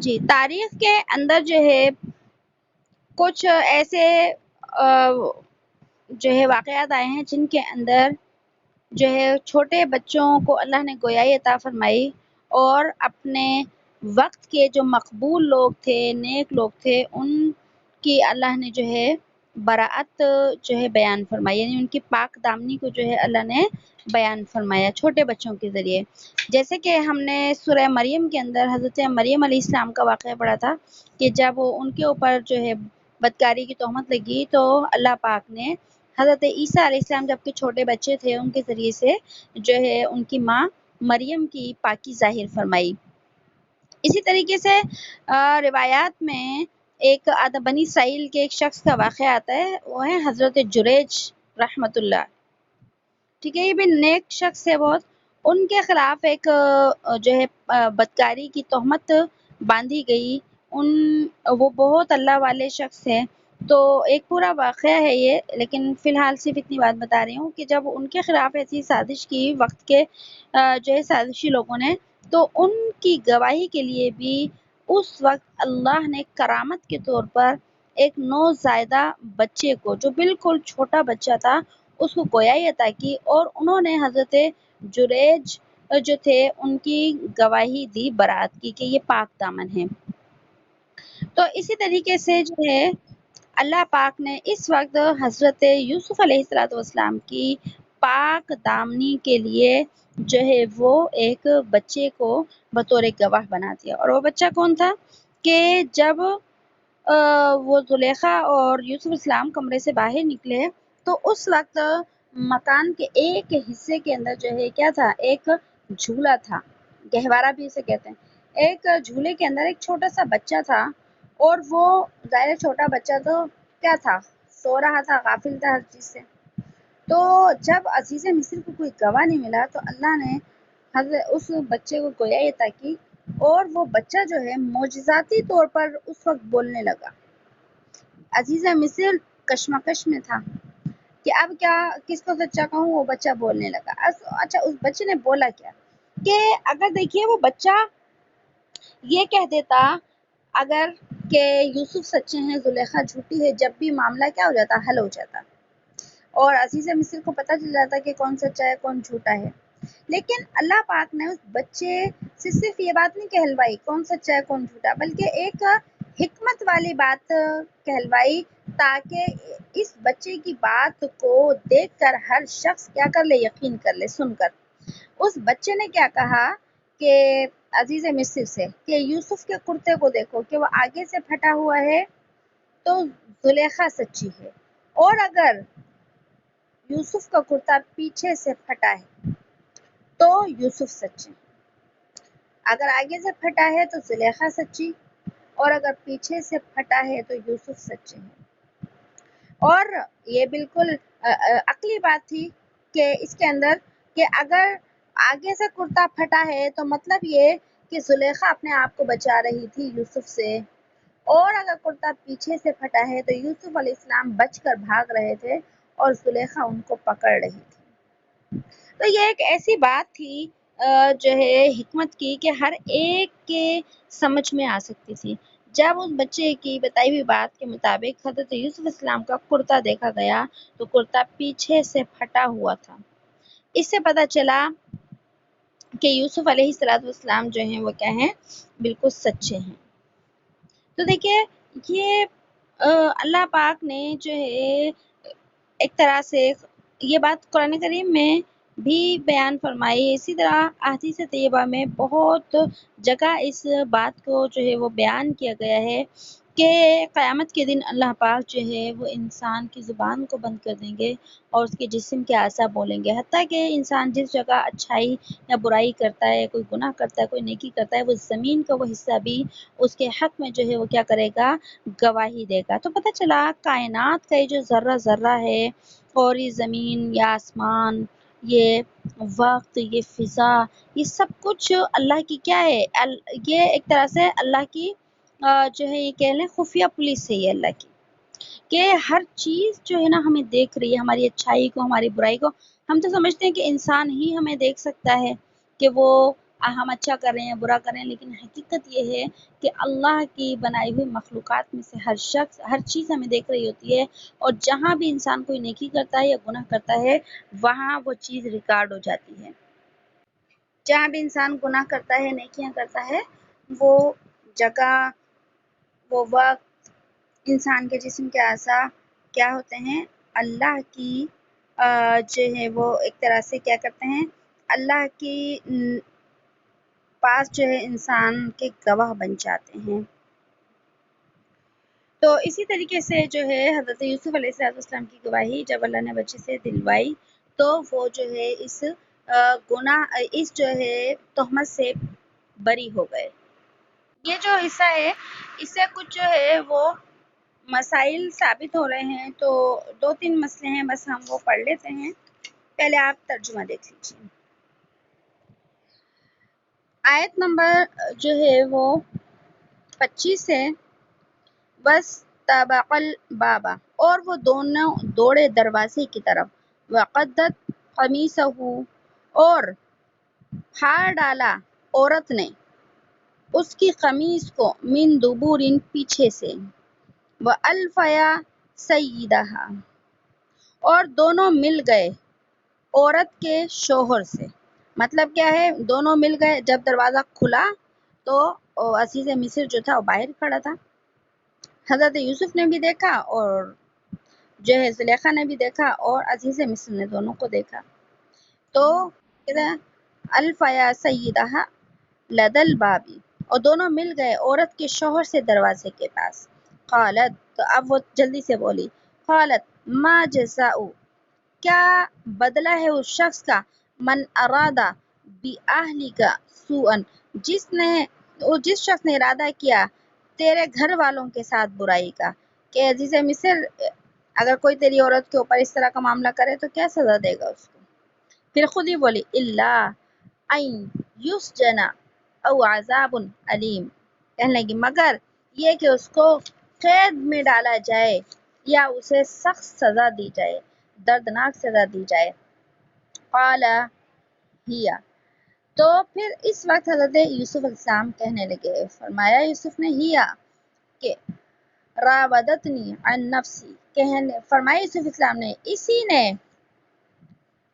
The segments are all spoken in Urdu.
جی، تاریخ کے اندر جو ہے کچھ ایسے جو ہے واقعات آئے ہیں جن کے اندر جو ہے چھوٹے بچوں کو اللہ نے گویائی عطا فرمائی، اور اپنے وقت کے جو مقبول لوگ تھے، نیک لوگ تھے، ان کی اللہ نے جو ہے براعت جو ہے بیان فرمائی، یعنی ان کی پاک دامنی کو جو ہے اللہ نے بیان فرمایا چھوٹے بچوں کے ذریعے. جیسے کہ ہم نے سورہ مریم کے اندر حضرت مریم علیہ السلام کا واقعہ پڑھا تھا کہ جب ان کے اوپر جو ہے بدکاری کی تہمت لگی تو اللہ پاک نے حضرت عیسیٰ علیہ السلام جب کہ چھوٹے بچے تھے ان کے ذریعے سے جو ہے ان کی ماں مریم کی پاکی ظاہر فرمائی. اسی طریقے سے روایات میں ایک بنی اسرائیل کے ایک شخص کا واقعہ آتا ہے، وہ ہے حضرت جریج رحمت اللہ. ٹھیک ہے، یہ بھی نیک شخص ہے بہت. ان کے خلاف ایک جو ہے بدکاری کی تہمت باندھی گئی. وہ بہت اللہ والے شخص ہیں. تو ایک پورا واقعہ ہے یہ، لیکن فی الحال صرف اتنی بات بتا رہی ہوں کہ جب ان کے خلاف ایسی سازش کی وقت کے جو ہے سازشی لوگوں نے، تو ان کی گواہی کے لیے بھی اس وقت اللہ نے کرامت کے طور پر ایک نوزائیدہ بچے کو، جو بالکل چھوٹا بچہ تھا، اس کو گویائی عطا کی، اور انہوں نے حضرت جریج جو تھے ان کی گواہی دی برات کی کہ یہ پاک دامن ہے. تو اسی طریقے سے جو ہے اللہ پاک نے اس وقت حضرت یوسف علیہ السلام کی پاک دامنی کے لیے جو ہے وہ ایک بچے کو بطور گواہ بنا دیا. اور وہ بچہ کون تھا کہ جب وہ زلیخا اور یوسف السلام کمرے سے باہر نکلے تو اس وقت مکان کے ایک حصے کے اندر جو ہے کیا تھا، ایک جھولا تھا، گہوارہ بھی اسے کہتے ہیں. ایک جھولے کے اندر ایک چھوٹا سا بچہ تھا، اور وہ ظاہر چھوٹا بچہ تو کیا تھا، سو رہا تھا، غافل تھا ہر چیز سے. تو جب عزیز مصر کو کوئی گواہ نہیں ملا تو اللہ نے اس بچے کو گویائی عطا کی، اور وہ بچہ جو ہے معجزاتی طور پر اس وقت بولنے لگا. عزیز مصر کشمکش میں تھا کہ اب کیا، کس کو سچا کہوں. وہ بچہ بولنے لگا. اچھا، اس بچے نے بولا کیا کہ اگر دیکھیے وہ بچہ یہ کہہ دیتا اگر کہ یوسف سچے ہیں، زلیخا جھوٹی ہے، جب بھی معاملہ کیا ہو جاتا، حل ہو جاتا، اور عزیز مصر کو پتہ چل جاتا کہ کون سچا ہے کون جھوٹا ہے. لیکن اللہ پاک نے اس بچے سے صرف یہ بات نہیں کہلوائی کون سچا ہے کون جھوٹا، بلکہ ایک حکمت والی بات کہلوائی تاکہ اس بچے کی بات کو دیکھ کر ہر شخص کیا کر لے، یقین کر لے سن کر. اس بچے نے کیا کہا کہ عزیز مصر سے کہ یوسف کے کرتے کو دیکھو کہ وہ آگے سے پھٹا ہوا ہے تو زلیخا سچی ہے، اور اگر یوسف کا کرتا پیچھے سے پھٹا ہے تو یوسف سچے. اگر آگے سے پھٹا ہے تو زلیخا سچی، اور اگر پیچھے سے پھٹا ہے تو یوسف سچے ہیں. اور یہ بالکل عقلی بات تھی کہ اس کے اندر کہ اگر آگے سے کرتا پھٹا ہے تو مطلب یہ کہ زلیخا اپنے آپ کو بچا رہی تھی یوسف سے، اور اگر کرتا پیچھے سے پھٹا ہے تو یوسف علیہ السلام بچ کر بھاگ رہے تھے اور زلیخا ان کو پکڑ رہی تھی. تو یہ ایک ایسی بات تھی جو ہے حکمت کی کہ ہر ایک کے سمجھ میں آ سکتی تھی. جب اس بچے کی بتائی ہوئی بات کے مطابق حضرت یوسف السلام کا کرتا دیکھا گیا تو کرتا پیچھے سے پھٹا ہوا تھا. اس سے پتہ چلا کہ یوسف علیہ السلام جو ہیں وہ کیا ہیں، بالکل سچے ہیں. تو دیکھیے یہ اللہ پاک نے جو ہے ایک طرح سے یہ بات قرآن کریم میں بھی بیان فرمائی. اسی طرح احادیث طیبہ میں بہت جگہ اس بات کو جو ہے وہ بیان کیا گیا ہے کہ قیامت کے دن اللہ پاک جو ہے وہ انسان کی زبان کو بند کر دیں گے اور اس کے جسم کے اعضاء بولیں گے. حتیٰ کہ انسان جس جگہ اچھائی یا برائی کرتا ہے، کوئی گناہ کرتا ہے، کوئی نیکی کرتا ہے، وہ زمین کا وہ حصہ بھی اس کے حق میں جو ہے وہ کیا کرے گا، گواہی دے گا. تو پتہ چلا کائنات کا یہ جو ذرہ ذرہ ہے، اور یہ زمین یا آسمان، یہ وقت، یہ فضا، یہ سب کچھ اللہ کی کیا ہے، یہ ایک طرح سے اللہ کی جو ہے یہ کہہ لیں خفیہ پولیس ہے یہ اللہ کی، کہ ہر چیز جو ہے نا ہمیں دیکھ رہی ہے، ہماری اچھائی کو، ہماری برائی کو. ہم تو سمجھتے ہیں کہ انسان ہی ہمیں دیکھ سکتا ہے کہ وہ ہم اچھا کر رہے ہیں برا کر رہے ہیں، لیکن حقیقت یہ ہے کہ اللہ کی بنائی ہوئی مخلوقات میں سے ہر شخص ہر چیز ہمیں دیکھ رہی ہوتی ہے، اور جہاں بھی انسان کوئی نیکی کرتا ہے یا گناہ کرتا ہے وہاں وہ چیز ریکارڈ ہو جاتی ہے۔ جہاں بھی انسان گناہ کرتا ہے نیکیاں کرتا ہے، وہ جگہ، وہ وقت، انسان کے جسم کے اعضاء کیا ہوتے ہیں، اللہ کی جو ہے وہ ایک طرح سے کیا کرتے ہیں، اللہ کی پاس جو ہے انسان کے گواہ بن جاتے ہیں۔ تو اسی طریقے سے جو ہے حضرت یوسف علیہ السلام کی گواہی جب اللہ نے بچے سے دلوائی تو وہ جو ہے اس جو ہے تہمت سے بری ہو گئے۔ یہ جو حصہ ہے اس سے کچھ جو ہے وہ مسائل ثابت ہو رہے ہیں، تو 2-3 مسئلے ہیں، بس ہم وہ پڑھ لیتے ہیں۔ پہلے آپ ترجمہ دیکھ لیجیے۔ آیت نمبر جو ہے وہ 25 ہے، بس طبق البابا، اور وہ دونوں دوڑے دروازے کی طرف، وقدت قمیصہ، اور پھاڑ ڈالا عورت نے اس کی قمیص کو، من دبور، پیچھے سے، وَأَلْفَيَا سَيِّدَہا، اور دونوں مل گئے عورت کے شوہر سے۔ مطلب کیا ہے، دونوں مل گئے، جب دروازہ کھلا تو عزیز مصر جو تھا وہ باہر کھڑا تھا، حضرت یوسف نے بھی دیکھا اور جو ہے زلیخا نے بھی دیکھا اور عزیز مصر نے دونوں کو دیکھا۔ تو الفیا سیدہا لدى الباب، اور دونوں مل گئے عورت کے شوہر سے دروازے کے پاس۔ قالت، تو اب وہ جلدی سے بولی، قالت ما جزاء، کیا بدلہ ہے اس شخص کا، من ارادہ بأہلک سوءا، جس شخص نے ارادہ کیا تیرے گھر والوں کے ساتھ برائی کا، کہ عزیز مصر اگر کوئی تیری عورت کے اوپر اس طرح کا معاملہ کرے تو کیا سزا دے گا اس کو؟ پھر خود ہی بولی، الا ان یسجن او عذاب علیم، کہنے لگی مگر یہ کہ اس کو قید میں ڈالا جائے یا اسے سخت سزا دی جائے، دردناک سزا دی جائے۔ قال ہی، تو پھر اس وقت حضرت یوسف علیہ السلام کہنے لگے، فرمایا یوسف نے، ہیا کہ راودتنی عن نفسی، فرمایا یوسف علیہ السلام نے، اسی نے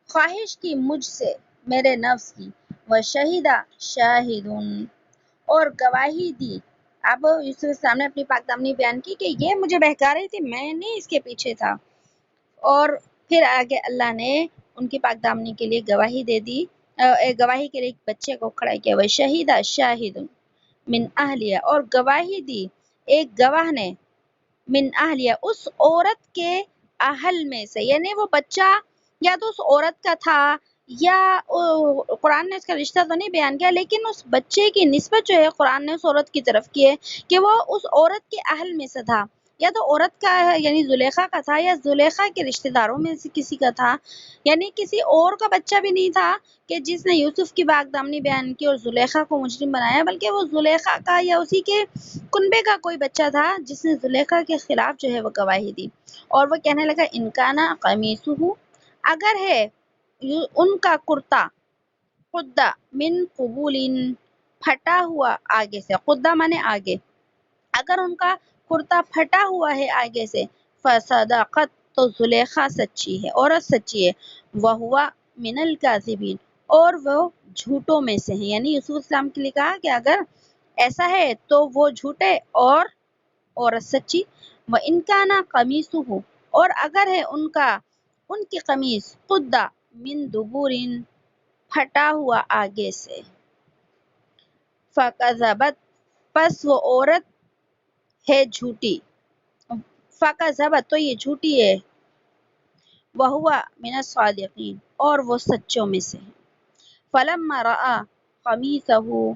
خواہش کی مجھ سے میرے نفس کی، وشہیدہ شاہد، اور گواہی دی۔ اب یوسف علیہ السلام نے اپنی پاک دامنی بیان کی کہ یہ مجھے بہکا رہی تھی، میں نہیں اس کے پیچھے تھا، اور پھر آگے اللہ نے ان کی پاک دامنی کے لیے گواہی دے دی، گواہی کے لیے ایک بچے کو کھڑا کیا، وشہیدہ شاہد من اہلیہ، اور گواہی دی ایک گواہ نے، من اہلیہ، اس عورت کے اہل میں سے، یعنی وہ بچہ یا تو اس عورت کا تھا یا قرآن نے اس کا رشتہ تو نہیں بیان کیا، لیکن اس بچے کی نسبت جو ہے قرآن نے اس عورت کی طرف کی ہے کہ وہ اس عورت کے اہل میں سے تھا، یا تو عورت کا یعنی زلیخا کا تھا یا زلیخا کے رشتہ داروں میں سے کسی کا تھا، یعنی کسی اور کا بچہ بھی نہیں تھا کہ جس نے یوسف کی پاک دامنی بیان کی اور زلیخا کو مجرم بنایا، بلکہ وہ زلیخا کا یا اسی کے کنبے کا کوئی بچہ تھا جس نے زلیخا کے خلاف جو ہے وہ گواہی دی، اور وہ کہنے لگا، انکانا قمیصہ، اگر ہے ان کا کرتا، قدہ من قبول، پھٹا ہوا آگے سے، قدہ مانے آگے، اگر ان کا کرتا پھٹا ہوا ہے آگے سے، فصدقت، تو زلیخا سچی ہے، عورت سچی ہے، وہو من الکاذبین، اور وہ جھوٹوں میں سے ہیں، یعنی یوسف السلام کے لیے کہا کہ اگر ایسا ہے تو وہ جھوٹے اور عورت سچی، وَإِنْ كَانَ قَمِيصُهُ، اور اگر ہے ان کی قمیص، قدہ من دبور، پھٹا ہوا آگے سے، فَكَذَبَتْ، پس وہ عورت ہے جھوٹی، فَكَذَبَتْ، تو یہ جھوٹی ہے، وَهُوَ مِنَ الصَّادِقِينَ، اور وہ سچوں میں سے ہے۔ فَلَمَّا رَأَىٰ قَمِيصَهُ،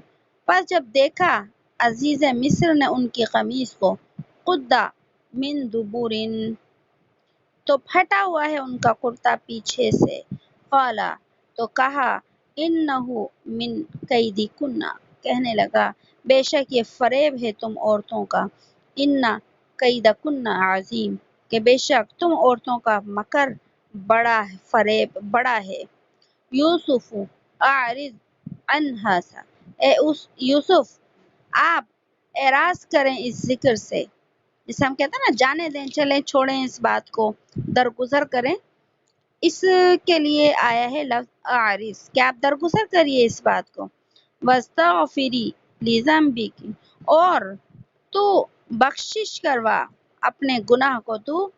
پس جب دیکھا عزیز مصر نے ان کی قمیص کو، قدہ من دبور، تو پھٹا ہوا ہے ان کا کرتا پیچھے سے، قالا، تو کہا، انہ من کیدکن، کہنے لگا بے شک یہ فریب ہے تم عورتوں کا، ان کیدکن عظیم، کہ بے شک تم عورتوں کا مکر بڑا ہے، فریب بڑا ہے۔ یوسف اعرض انحسا، اے اس یوسف آپ اعراض کریں اس ذکر سے، جسے ہم کہتے ہیں نا جانے دیں، چلیں چھوڑیں اس بات کو، درگزر کریں، اس کے لیے آیا ہے لفظ عارض کہ آپ درگزر کریے اس بات کو، واستغفری لذنبک، اور تو بخشش کروا اپنے گناہ کو، تو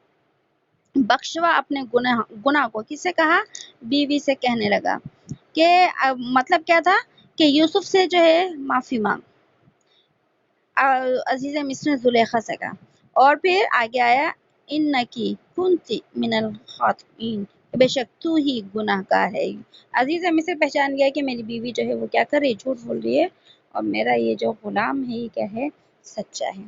بخشوا اپنے گناہ کو، کس سے کہا؟ بیوی سے کہنے لگا کہ مطلب کیا تھا کہ یوسف سے جو ہے معافی مانگ، عزیز مصر زلیخا سے کہا، اور پھر آگے آیا انکی کنتی من الخاطئین، بے شک تو ہی گناہ گار ہے۔ عزیز مصر پہچان گیا کہ میری بیوی جو ہے وہ کیا کر رہی ہے، جھوٹ بول رہی ہے، اور میرا یہ جو غلام ہے یہ کیا ہے، سچا ہے۔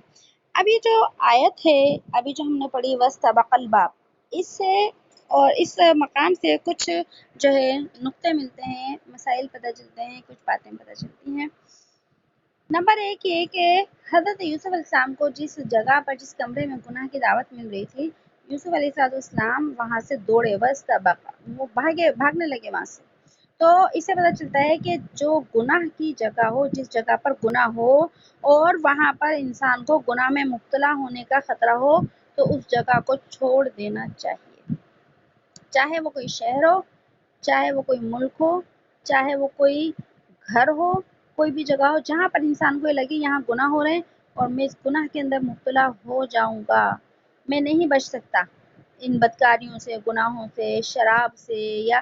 اب یہ جو آیت ہے ابھی جو ہم نے پڑھی واستبق الباب، اس سے اور اس مقام سے کچھ جو ہے نقطے ملتے ہیں، مسائل پتہ چلتے ہیں، کچھ باتیں پتہ چلتی ہیں۔ نمبر ایک یہ کہ حضرت یوسف علیہ السلام کو جس جگہ پر، جس کمرے میں گناہ کی دعوت مل رہی تھی، یوسف علیہ السلام وہاں سے دوڑے، واستبق، وہ بھاگنے لگے وہاں سے۔ تو اس سے پتہ چلتا ہے کہ جو گناہ کی جگہ ہو، جس جگہ پر گناہ ہو اور وہاں پر انسان کو گناہ میں مبتلا ہونے کا خطرہ ہو، تو اس جگہ کو چھوڑ دینا چاہیے، چاہے وہ کوئی شہر ہو، چاہے وہ کوئی ملک ہو، چاہے وہ کوئی گھر ہو، کوئی بھی جگہ ہو جہاں پر انسان کو لگے یہاں گناہ ہو رہے ہیں اور میں اس گناہ کے اندر مبتلا ہو جاؤں گا، میں نہیں بچ سکتا ان بدکاریوں سے، گناہوں سے، شراب سے، یا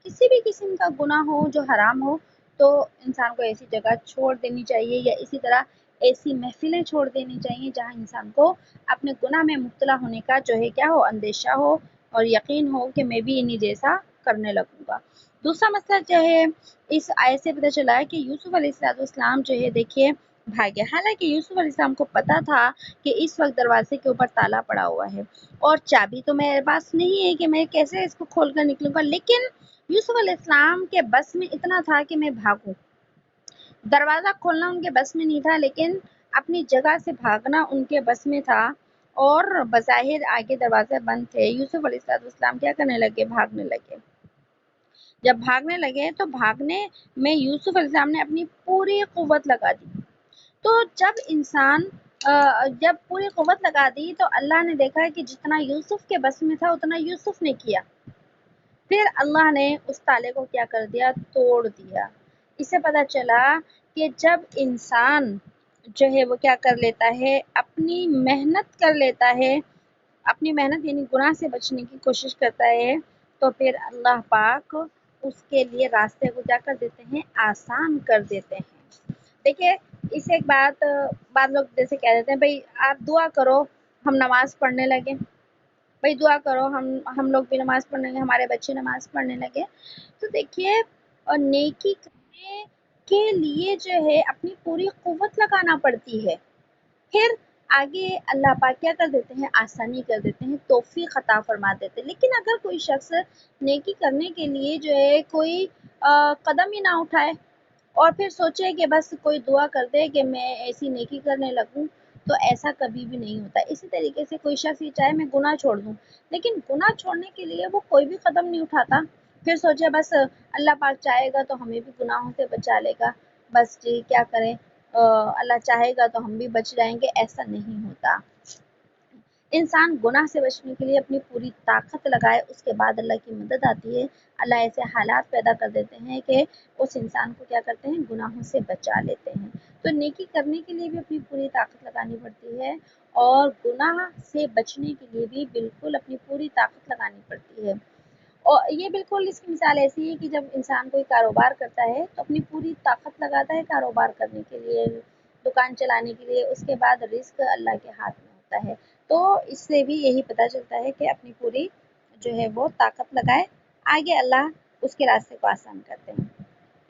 کسی بھی قسم کا گناہ ہو جو حرام ہو، تو انسان کو ایسی جگہ چھوڑ دینی چاہیے، یا اسی طرح ایسی محفلیں چھوڑ دینی چاہیے جہاں انسان کو اپنے گناہ میں مبتلا ہونے کا جو ہے کیا ہو، اندیشہ ہو اور یقین ہو کہ میں بھی انہی جیسا کرنے لگوں گا۔ دوسرا مسئلہ جو ہے اس آیت سے پتہ چلا ہے کہ یوسف علیہ السلام جو ہے دیکھیے بھاگے، حالانکہ یوسف علیہ السلام کو پتا تھا کہ اس وقت دروازے کے اوپر تالا پڑا ہوا ہے اور چابی تو میرے پاس نہیں ہے کہ میں کیسے اس کو کھول کر نکلوں گا، لیکن یوسف علیہ السلام کے بس میں اتنا تھا کہ میں بھاگوں، دروازہ کھولنا ان کے بس میں نہیں تھا، لیکن اپنی جگہ سے بھاگنا ان کے بس میں تھا، اور بظاہر آگے دروازے بند تھے۔ یوسف علیہ السلام کیا کرنے لگے، بھاگنے لگے۔ جب بھاگنے لگے تو بھاگنے میں یوسف علیہ السلام نے اپنی پوری قوت لگا دی۔ تو جب انسان جب پوری قوت لگا دی تو اللہ نے دیکھا کہ جتنا یوسف کے بس میں تھا اتنا یوسف نے کیا، پھر اللہ نے اس تالے کو کیا کر دیا، توڑ دیا۔ اس سے پتہ چلا کہ جب انسان جو ہے وہ کیا کر لیتا ہے، اپنی محنت کر لیتا ہے، اپنی محنت یعنی گناہ سے بچنے کی کوشش کرتا ہے، تو پھر اللہ پاک اس کے لیے راستے کو کیا کر دیتے ہیں، آسان کر دیتے ہیں۔ دیکھیے اس ایک بعد لوگ جیسے کہہ دیتے ہیں بھائی آپ دعا کرو ہم نماز پڑھنے لگے، بھائی دعا کرو ہم لوگ بھی نماز پڑھنے لگے، ہمارے بچے نماز پڑھنے لگے۔ تو دیکھیے اور نیکی کرنے کے لیے جو ہے اپنی پوری قوت لگانا پڑتی ہے، پھر آگے اللہ پاک کیا کر دیتے ہیں، آسانی کر دیتے ہیں، توفیق عطا فرما دیتے ہیں۔ لیکن اگر کوئی شخص نیکی کرنے کے لیے جو ہے کوئی قدم ہی نہ اٹھائے اور پھر سوچے کہ بس کوئی دعا کر دے کہ میں ایسی نیکی کرنے لگوں، تو ایسا کبھی بھی نہیں ہوتا۔ اسی طریقے سے کوئی شخص یہ چاہے میں گناہ چھوڑ دوں، لیکن گناہ چھوڑنے کے لیے وہ کوئی بھی قدم نہیں اٹھاتا، پھر سوچے بس اللہ پاک چاہے گا تو ہمیں بھی گناہوں سے بچا لے گا، بس جی کیا کریں، اللہ چاہے گا تو ہم بھی بچ جائیں گے، ایسا نہیں ہوتا۔ انسان گناہ سے بچنے کے لیے اپنی پوری طاقت لگائے، اس کے بعد اللہ کی مدد آتی ہے، اللہ ایسے حالات پیدا کر دیتے ہیں کہ اس انسان کو کیا کرتے ہیں، گناہوں سے بچا لیتے ہیں۔ تو نیکی کرنے کے لیے بھی اپنی پوری طاقت لگانی پڑتی ہے، اور گناہ سے بچنے کے لیے بھی بالکل اپنی پوری طاقت لگانی پڑتی ہے۔ اور یہ بالکل اس کی مثال ایسی ہے کہ جب انسان کوئی کاروبار کرتا ہے تو اپنی پوری طاقت لگاتا ہے کاروبار کرنے کے لیے، دکان چلانے کے لیے، اس کے بعد رزق اللہ کے ہاتھ میں ہوتا ہے۔ تو اس سے بھی یہی پتہ چلتا ہے کہ اپنی پوری جو ہے وہ طاقت لگائے، آگے اللہ اس کے راستے کو آسان کرتے ہیں۔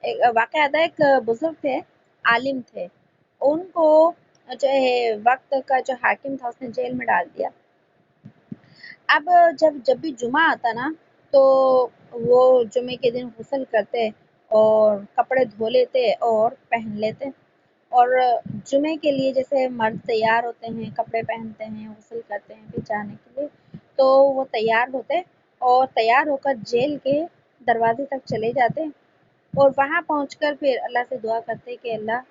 ایک واقعہ آتا ہے، ایک بزرگ تھے، عالم تھے، ان کو جو ہے وقت کا جو حاکم تھا اس نے جیل میں ڈال دیا۔ اب جب بھی جمعہ آتا نا تو وہ جمعے کے دن غسل کرتے اور کپڑے دھو لیتے اور پہن لیتے، اور جمعے کے لیے جیسے مرد تیار ہوتے ہیں، کپڑے پہنتے ہیں، غسل کرتے ہیں پھر جانے کے لیے، تو وہ تیار ہوتے اور تیار ہو کر جیل کے دروازے تک چلے جاتے، اور وہاں پہنچ کر پھر اللہ سے دعا کرتے کہ اللہ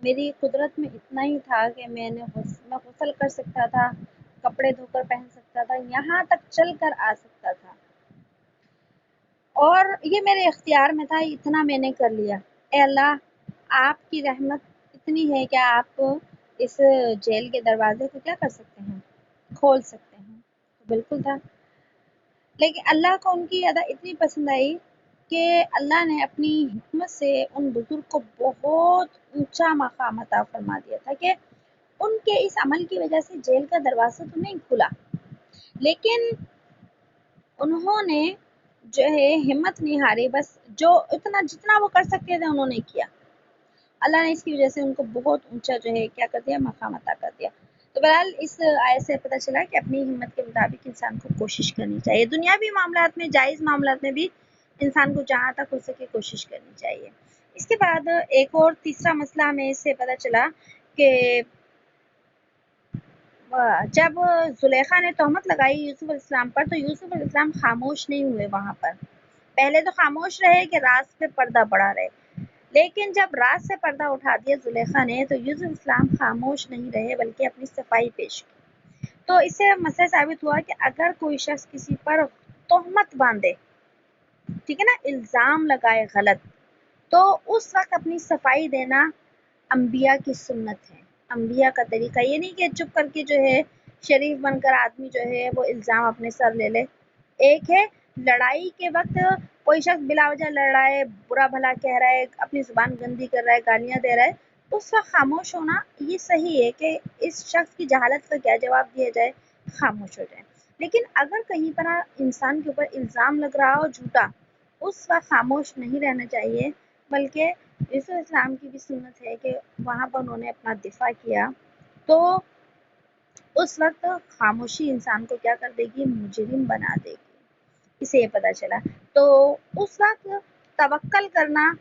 میری قدرت میں اتنا ہی تھا کہ میں غسل کر سکتا تھا، کپڑے دھو کر پہن سکتا تھا، یہاں تک چل کر آ سکتا تھا، اور یہ میرے اختیار میں تھا، اتنا میں نے کر لیا۔ اے اللہ آپ کی رحمت اتنی ہے کہ آپ اس جیل کے دروازے کو کیا کر سکتے ہیں، کھول سکتے ہیں۔ بالکل تھا، لیکن اللہ کو ان کی ادا اتنی پسند آئی کہ اللہ نے اپنی حکمت سے ان بزرگ کو بہت اونچا مقام عطا فرما دیا تھا کہ ان کے اس عمل کی وجہ سے جیل کا دروازہ تو نہیں کھلا، لیکن انہوں نے جو ہے ہمت نہیں ہاری، بس جو جتنا وہ کر سکتے تھے انہوں نے کیا۔ اللہ نے اس کی وجہ سے ان کو بہت اونچا جو ہے کیا کر دیا، مقام عطا کر دیا۔ تو بہرحال اس آیت سے پتہ چلا کہ اپنی ہمت کے مطابق انسان کو کوشش کرنی چاہیے، دنیاوی معاملات میں، جائز معاملات میں بھی انسان کو جہاں تک ہو سکے کوشش کرنی چاہیے۔ اس کے بعد ایک اور تیسرا مسئلہ ہمیں اس سے پتہ چلا کہ جب زلیخا نے تہمت لگائی یوسف علیہ السلام پر تو یوسف علیہ السلام خاموش نہیں ہوئے، وہاں پر پہلے تو خاموش رہے کہ راز پہ پردہ پڑا رہے، لیکن جب راز سے پردہ اٹھا دیا زلیخا نے تو یوسف علیہ السلام خاموش نہیں رہے بلکہ اپنی صفائی پیش کی۔ تو اس سے مسئلہ ثابت ہوا کہ اگر کوئی شخص کسی پر تہمت باندھے، ٹھیک ہے نا، الزام لگائے غلط، تو اس وقت اپنی صفائی دینا انبیاء کی سنت ہے، انبیاء کا طریقہ، یہ نہیں کہ چپ کر کے جو ہے شریف بن کر آدمی جو ہے وہ الزام اپنے سر لے لے۔ ایک ہے لڑائی کے وقت کوئی شخص بلا وجہ لڑ رہا ہے، برا بھلا کہہ رہا ہے، اپنی زبان گندی کر رہا ہے، گالیاں دے رہا ہے، تو اس وقت خاموش ہونا یہ صحیح ہے کہ اس شخص کی جہالت کا کیا جواب دیا جائے، خاموش ہو جائے۔ لیکن اگر کہیں پر انسان کے اوپر الزام لگ رہا ہو جھوٹا، اس وقت خاموش نہیں رہنا چاہیے، بلکہ یوسف علیہ السلام کی بھی سنت ہے کہ وہاں پر انہوں نے اپنا دفاع کیا، تو اس وقت خاموشی انسان کو کیا کر دے گی، مجرم بنا دے گی، اسے یہ پتہ چلا۔ تو اس وقت توکل کرنا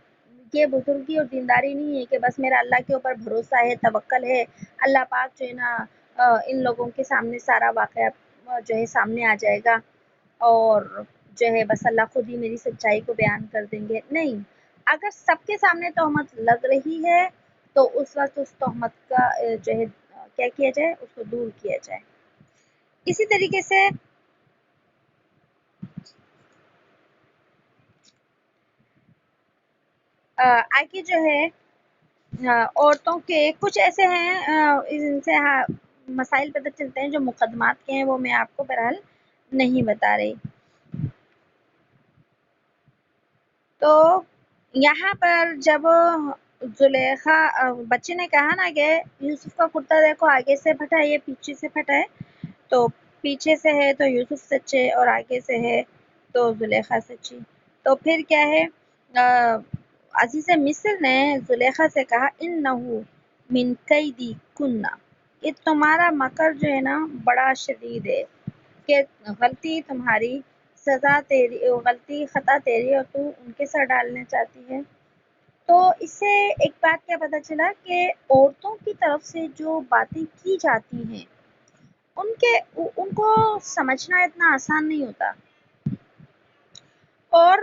یہ بزرگی اور دینداری نہیں ہے کہ بس میرا اللہ کے اوپر بھروسہ ہے، توکل ہے، اللہ پاک جو ہے نا ان لوگوں کے سامنے سارا واقعہ جو ہے سامنے آ جائے گا اور جو ہے بس اللہ خود ہی میری سچائی کو بیان کر دیں گے، نہیں۔ اگر سب کے سامنے تہمت لگ رہی ہے تو اس وقت اس تہمت کا جو ہے کیا کیا جائے، اس کو دور کیا جائے۔ اسی طریقے سے آگے جو ہے عورتوں کے کچھ ایسے ہیں ان سے مسائل پتہ چلتے ہیں جو مقدمات کے ہیں، وہ میں آپ کو بہرحال نہیں بتا رہی۔ تو یہاں پر جب زلیخا بچے نے کہا نا کہ یوسف کا کرتا دیکھو آگے سے پھٹا ہے، یہ پیچھے سے پھٹا ہے، تو پیچھے سے ہے تو یوسف سچے اور آگے سے ہے تو زلیخا سچی، تو پھر کیا ہے عزیز مصر نے زلیخا سے کہا انہو من کیدی کنہ، کہ تمہارا مکر جو ہے نا بڑا شدید ہے، کہ غلطی تمہاری، سزا تیری، غلطی خطا تیری اور تو ان کے سر ڈالنا چاہتی ہے۔ تو اس سے ایک بات کیا پتہ چلا کہ عورتوں کی طرف سے جو باتیں کی جاتی ہیں ان کو سمجھنا اتنا آسان نہیں ہوتا، اور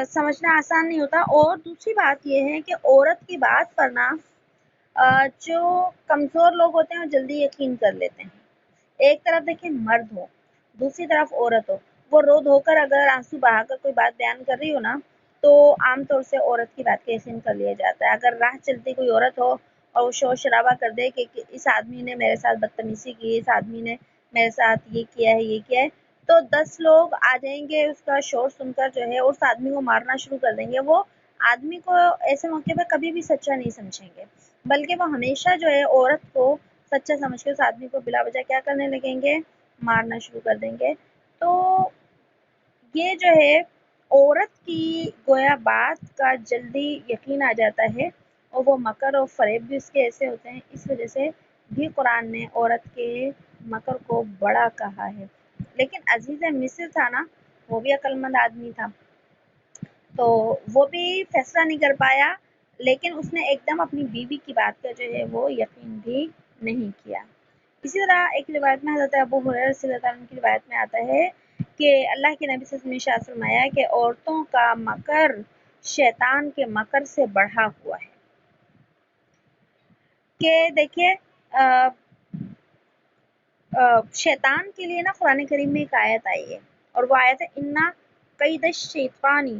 سمجھنا آسان نہیں ہوتا، اور دوسری بات یہ ہے کہ عورت کی بات پر نا جو کمزور لوگ ہوتے ہیں وہ جلدی یقین کر لیتے ہیں۔ ایک طرف دیکھیں مرد ہو، دوسری طرف عورت ہو، وہ رو دھو کر اگر آنسو بہا کر کوئی بات بیان کر رہی ہو نا تو عام طور سے عورت کی بات کا یقین کر لیا جاتا ہے۔ اگر راہ چلتی کوئی عورت ہو اور وہ شور شرابہ کر دے کہ اس آدمی نے میرے ساتھ بدتمیزی کی، اس آدمی نے میرے ساتھ یہ کیا ہے یہ کیا ہے، تو 10 لوگ آ جائیں گے اس کا شور سن کر جو ہے اس آدمی کو مارنا شروع کر دیں گے۔ وہ آدمی کو ایسے موقع پہ کبھی بھی سچا نہیں سمجھیں گے، بلکہ وہ ہمیشہ جو ہے عورت کو سچا سمجھ کے اس آدمی کو بلا وجہ کیا کرنے لگیں گے، مارنا شروع کر دیں گے۔ تو یہ جو ہے عورت کی گویا بات کا جلدی یقین آ جاتا ہے، اور وہ مکر اور فریب بھی اس کے ایسے ہوتے ہیں، اس وجہ سے بھی قرآن نے عورت کے مکر کو بڑا کہا ہے۔ لیکن عزیز مصر تھا نا، وہ بھی عقل مند آدمی تھا، تو وہ بھی فیصلہ نہیں کر پایا، لیکن اس نے ایک دم اپنی بیوی کی بات کا جو ہے وہ یقین بھی نہیں کیا۔ اسی طرح ایک روایت میں حضرت ابو ہریرہ رضی اللہ عنہ کی روایت میں آتا ہے کہ اللہ کے نبی صلی اللہ علیہ وسلم نے ارشاد فرمایا کہ عورتوں کا مکر شیطان کے مکر سے بڑھا ہوا ہے۔ کہ دیکھیے شیطان کے لیے نا قرآن کریم میں ایک آیت آئی ہے، اور وہ آیت ہے اِنَّ کَیْدَ الشَّیطَانِ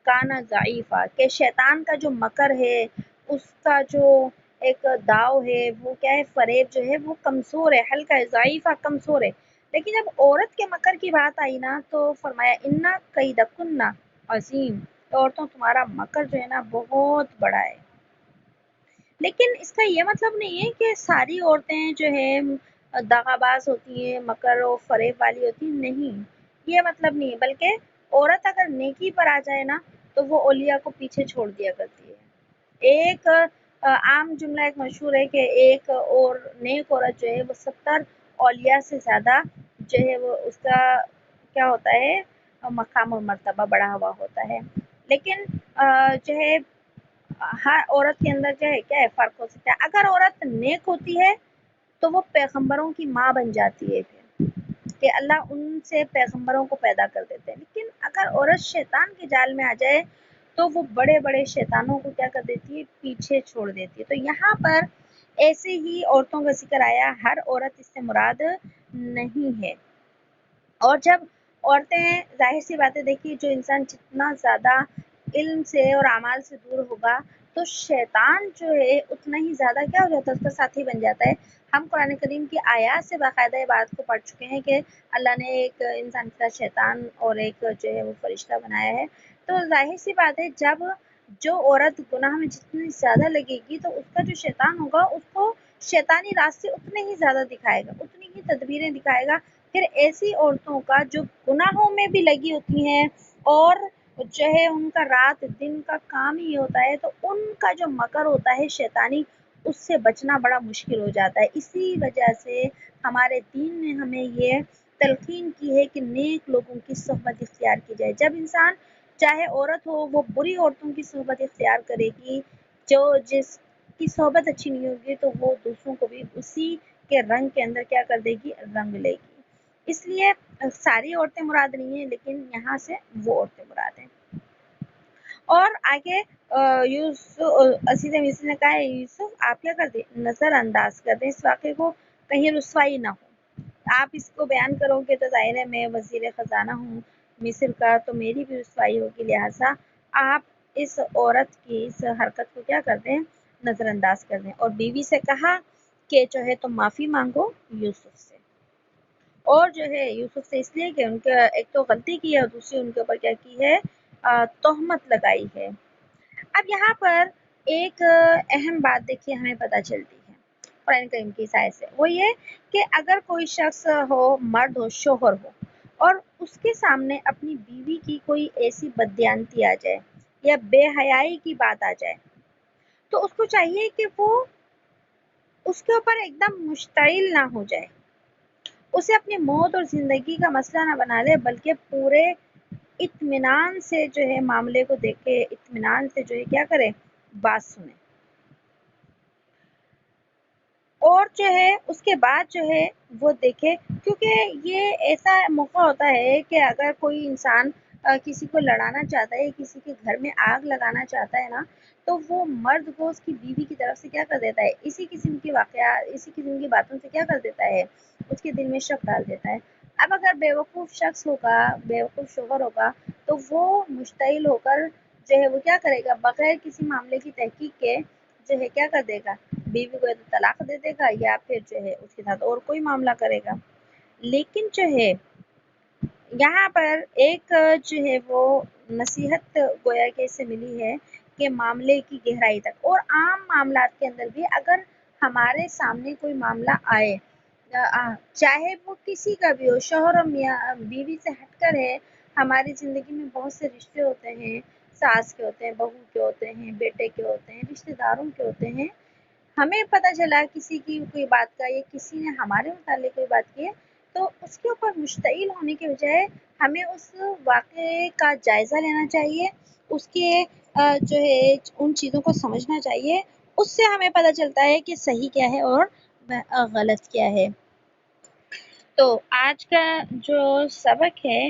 کَانَ ضَعِیفًا، کہ شیطان کا جو مکر ہے، اس کا جو ایک داؤ ہے، وہ کیا ہے، فریب جو ہے وہ کمزور ہے، ہلکا ہے، ضعیفہ کمزور ہے۔ لیکن جب عورت کے مکر کی بات آئی نا تو فرمایا اِنَّ کَیْدَکُنَّ عظیم، عورتوں تمہارا مکر جو ہے نا بہت بڑا ہے۔ لیکن اس کا یہ مطلب نہیں ہے کہ ساری عورتیں جو ہیں دغا باز ہوتی ہیں، مکر و فریب والی ہوتی ہیں، نہیں، یہ مطلب نہیں ہے، بلکہ عورت اگر نیکی پر آ جائے نا تو وہ اولیاء کو پیچھے چھوڑ دیا کرتی ہے۔ ایک عام جملہ ایک مشہور ہے کہ ایک اور نیک عورت جو ہے وہ 70 اولیاء سے زیادہ جو ہے وہ اس کا کیا ہوتا ہے، مقام و مرتبہ بڑھا ہوا ہوتا ہے۔ لیکن جو ہے ہر عورت کے اندر جو ہے کیا ہے، فرق ہو سکتا ہے۔ اگر عورت نیک ہوتی ہے تو وہ پیغمبروں کی ماں بن جاتی ہے، پھر کہ اللہ ان سے پیغمبروں کو پیدا کر دیتے ہیں۔ لیکن اگر عورت شیطان کے جال میں آ جائے تو وہ بڑے بڑے شیطانوں کو کیا کر دیتی ہے، پیچھے چھوڑ دیتی ہے۔ تو یہاں پر ایسے ہی عورتوں کا ذکر آیا، ہر عورت اس سے مراد نہیں ہے۔ اور جب عورتیں، ظاہر سی باتیں دیکھیے، جو انسان جتنا زیادہ علم سے اور اعمال سے دور ہوگا تو شیطان جو ہے اتنا ہی زیادہ کیا ہو جاتا ہے، اس کا ساتھی بن جاتا ہے۔ ہم قرآن کریم کی آیات سے باقاعدہ یہ بات کو پڑھ چکے ہیں کہ اللہ نے ایک انسان کا شیطان اور ایک جو ہے وہ فرشتہ بنایا ہے۔ تو ظاہر سی بات ہے، جب جو عورت گناہ میں جتنی زیادہ لگے گی تو اس کا جو شیطان ہوگا اس کو شیطانی راستے اتنے ہی زیادہ دکھائے گا، اتنی ہی تدبیریں دکھائے گا۔ پھر ایسی عورتوں کا جو گناہوں میں بھی لگی ہوتی ہیں اور جو ہے ان کا رات دن کا کام ہی ہوتا ہے، تو ان کا جو مکر ہوتا ہے شیطانی، اس سے بچنا بڑا مشکل ہو جاتا ہے۔ اسی وجہ سے ہمارے دین نے ہمیں یہ تلقین کی ہے کہ نیک لوگوں کی صحبت اختیار کی جائے۔ جب انسان چاہے عورت ہو وہ بری عورتوں کی صحبت اختیار کرے گی، جو جس کی صحبت اچھی نہیں ہوگی تو وہ دوسروں کو بھی اسی کے رنگ کے اندر کیا کر دے گی، رنگ لے گی۔ اس لیے ساری عورتیں مراد نہیں ہیں، لیکن یہاں سے وہ عورتیں مراد ہیں۔ اور آگے عزیز مصر نے کہا ہے یوسف آپ کیا کر دیں، نظر انداز کر دیں، اس واقعے کو کہیں رسوائی نہ ہو۔ آپ اس کو بیان کرو گے تو ظاہر ہے میں وزیر خزانہ ہوں مصر کا، تو میری بھی رسوائی ہوگی، لہٰذا آپ اس عورت کی اس حرکت کو کیا کر دیں، نظر انداز کر دیں۔ اور بیوی سے کہا کہ جو ہے تم معافی مانگو یوسف سے، اور جو ہے یوسف سے اس لیے کہ ان کا ایک تو غلطی کی ہے اور دوسری ان کے اوپر کیا کی ہے، تہمت لگائی ہے۔ اب یہاں پر ایک اہم بات دیکھیے ہمیں پتہ چلتی ہے قرآن کریم کی آیت سے، وہ یہ کہ اگر کوئی شخص ہو، مرد ہو، شوہر ہو، اور اس کے سامنے اپنی بیوی کی کوئی ایسی بددیانتی آ جائے یا بے حیائی کی بات آ جائے تو اس کو چاہیے کہ وہ اس کے اوپر ایک دم مشتعل نہ ہو جائے، اسے اپنی موت اور زندگی کا مسئلہ نہ بنا لے، بلکہ پورے اطمینان سے جو ہے معاملے کو دیکھے، اطمینان سے جو ہے کیا کرے، بات سنے، اور جو ہے اس کے بعد جو ہے وہ دیکھے، کیونکہ یہ ایسا موقع ہوتا ہے کہ اگر کوئی انسان کسی کو لڑانا چاہتا ہے، کسی کے گھر میں آگ لگانا چاہتا ہے نا، تو وہ مرد کو اس کی بیوی کی طرف سے کیا کر دیتا ہے، اسی قسم کے واقعات، اسی قسم کی باتوں سے کیا کر دیتا ہے، اس کے دل میں شک ڈال دیتا ہے۔ اب اگر بیوقوف شخص ہوگا، بیوقوف شوہر ہوگا، تو وہ مشتعل ہو کر جو ہے وہ کیا کرے گا، بغیر کسی معاملے کی تحقیق کے جو ہے کیا کر دے گا، بیوی کو طلاق دے دے گا، یا پھر جو ہے اس کے ساتھ اور کوئی معاملہ کرے گا۔ لیکن جو ہے یہاں پر ایک جو ہے وہ نصیحت گویا کہ اس سے ملی ہے کہ معاملے کی گہرائی تک، اور عام معاملات کے اندر بھی اگر ہمارے سامنے کوئی معاملہ آئے، چاہے وہ کسی کا بھی ہو، شوہر اور میاں بیوی سے ہٹ کر ہے، ہماری زندگی میں بہت سے رشتے ہوتے ہیں، ساس کے ہوتے ہیں، بہو کے ہوتے ہیں، بیٹے کے ہوتے ہیں، رشتے داروں کے ہوتے ہیں، ہمیں پتہ چلا کسی کی کوئی بات کا یا کسی نے ہمارے متعلق کوئی بات کی ہے، تو اس کے اوپر مشتعل ہونے کے بجائے ہمیں اس واقعے کا جائزہ لینا چاہیے، اس کے جو ہے ان چیزوں کو سمجھنا چاہیے، اس سے ہمیں پتہ چلتا ہے کہ صحیح کیا ہے اور غلط کیا ہے۔ تو آج کا جو سبق ہے